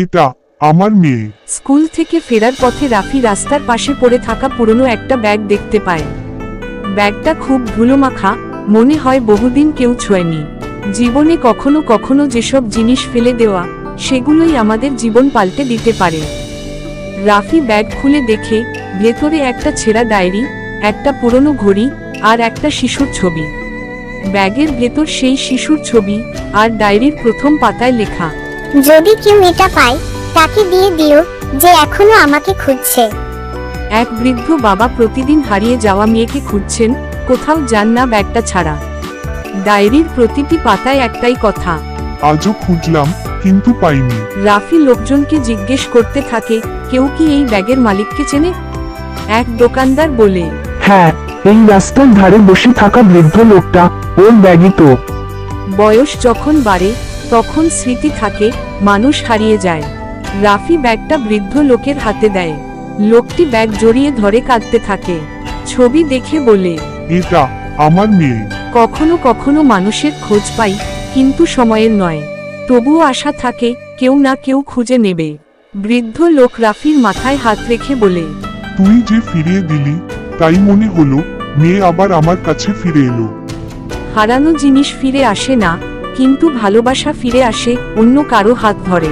এটা আমার মেয়ে। স্কুল থেকে ফেরার পথে রাফি রাস্তার পাশে পড়ে থাকা পুরনো একটা ব্যাগ দেখতে পায়। ব্যাগটা খুব ধুলোমাখা, মনে হয় বহুদিন কেউ ছোঁয়নি। জীবনে কখনো কখনো যেসব জিনিস ফেলে দেওয়া, সেগুলোই আমাদের জীবন পাল্টে দিতে পারে। রাফি ব্যাগ খুলে দেখে ভেতরে একটা ছেঁড়া ডায়েরি, একটা পুরনো ঘড়ি আর একটা শিশুর ছবি। ব্যাগের ভেতর সেই শিশুর ছবি আর ডায়েরির প্রথম পাতায় লেখা, যদি কেউ এটা পায় তাকে দিয়ে দিও, যে এখনো আমাকে খুঁজছে। এক বৃদ্ধ বাবা প্রতিদিন হারিয়ে যাওয়া মেয়েকে খুঁজছেন, কোথাও যান না ব্যাগটা ছাড়া। ডায়েরির প্রতিটি পাতায় একটাই কথা, আজও খুঁজলাম কিন্তু পাইনি। রাফি লোকজনকে জিজ্ঞেস করতে থাকে, কেউ কি এই ব্যাগের মালিককে চেনে? এক দোকানদার বলে, হ্যাঁ, এই রাস্তার ধারে বসে থাকা বৃদ্ধ লোকটা, ওর ব্যাগই তো। বয়স যখন বাড়ে তখন স্মৃতি থাকে, মানুষ হারিয়ে যায়। রাফি ব্যাগটা বৃদ্ধ লোকের হাতে দেয়। লোকটি ব্যাগ জড়িয়ে ধরে কাঁদতে থাকে। ছবি দেখে বলে, এটা আমার মেয়ে। কখনো কখনো মানুষের খোঁজ পাই, কিন্তু সময়ের নয়। তবুও আশা থাকে, কেউ না কেউ খুঁজে নেবে। বৃদ্ধ লোক রাফির মাথায় হাত রেখে বলে, তুই যে ফিরিয়ে দিলি, তাই মনে হলো মেয়ে আবার আমার কাছে ফিরে এলো। হারানো জিনিস ফিরে আসে না, কিন্তু ভালোবাসা ফিরে আসে অন্য কারো হাত ধরে।